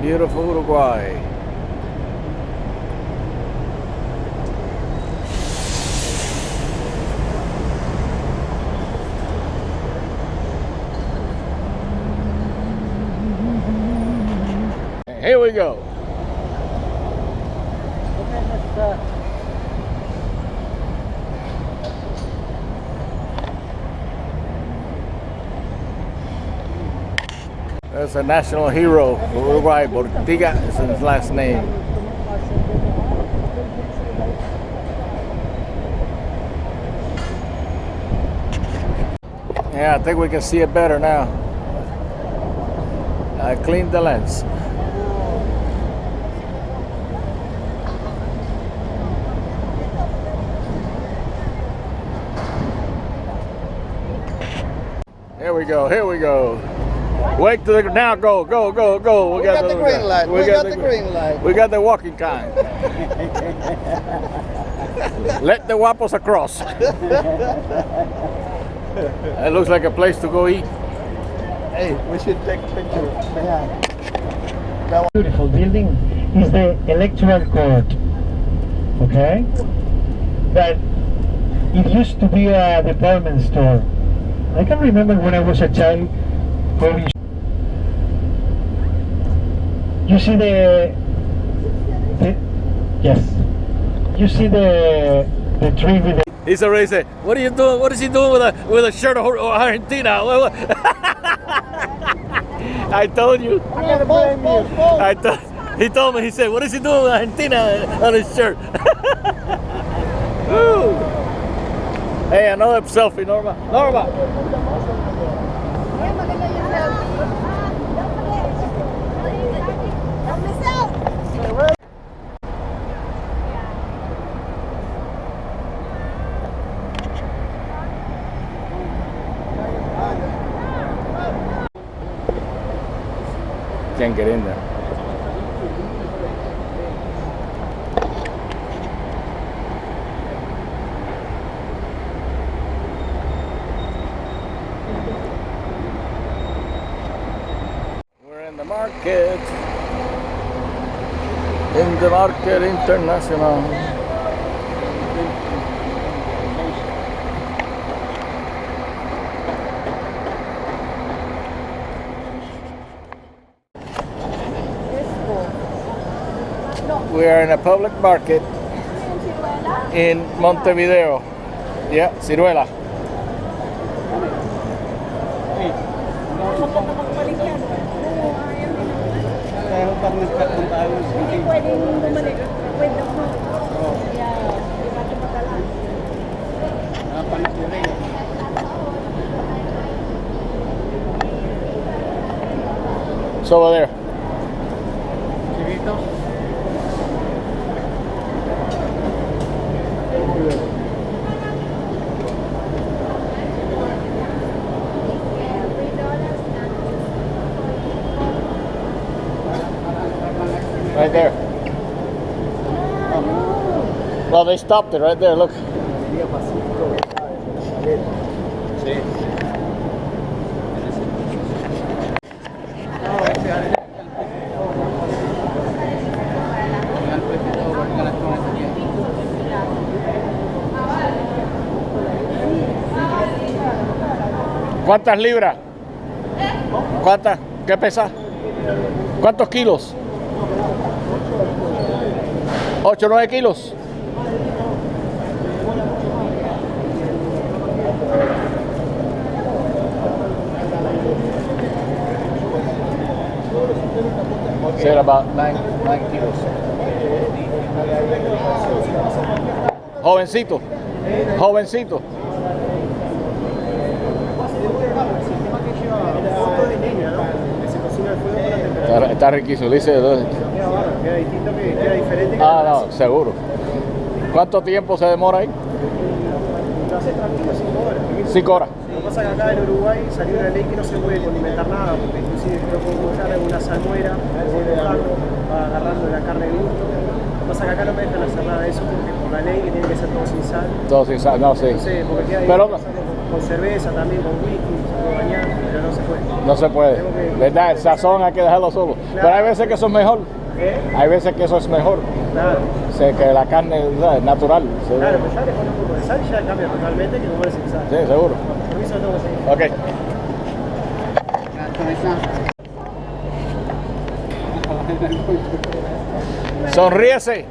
Beautiful Uruguay. Here we go. There's a national hero for Uruguay. Bortiga is his last name. Yeah, I think we can see it better now. I cleaned the lens. Here we go, here we go. Wait to the, now go. We got the green light. We got the green light. We got the walking kind. Let the guapos across. It looks like a place to go eat. Hey, we should take a picture. Beautiful building is the electoral court. Okay? But it used to be a department store. I can remember when I was a child going. You see the yes. You see the tree with the. He's already said, "What are you doing? What is he doing with a shirt of Argentina?" I told you. He told me. He said, "What is he doing with Argentina on his shirt?" Hey, another selfie, Norma. Norma. Can't get in there. We're in the market. In the market international. We are in a public market in Montevideo. Yeah, Ciruela. It's over there. Right there. Well, they stopped it right there, look. ¿Cuántas libras? ¿Cuántas? ¿Qué pesa? ¿Cuántos kilos? 8 o 9 kilos. Said about 9 kilos. Jovencito. Jovencito. Está riquísimo, dice. Queda distinto, queda diferente. Ah, no, seguro. ¿Cuánto tiempo se demora ahí? Lo hace tranquilo, 5 horas. 5 horas. Lo que pasa es que acá en Uruguay salió una ley que no se puede condimentar nada, porque inclusive yo puedo buscar alguna salmuera, voy mojando, va agarrando la carne de gusto. Lo que pasa es que acá no me dejan hacer nada de eso, porque por la ley que tiene que ser todo sin sal. Todo sin sal, no, sí. Entonces, porque queda ahí con cerveza también, con whisky, se puede bañar, pero no se puede. No se puede. ¿Verdad? El sazón hay que dejarlo solo. Pero hay veces que eso es mejor. ¿Eh? Hay veces que eso es mejor. Claro. Sé que la carne es natural. Claro, pues ya le pones un poco de sal y ya cambia totalmente que comer sin sal. Sí, seguro. Por eso tengo que seguir. Ok. Sonríese.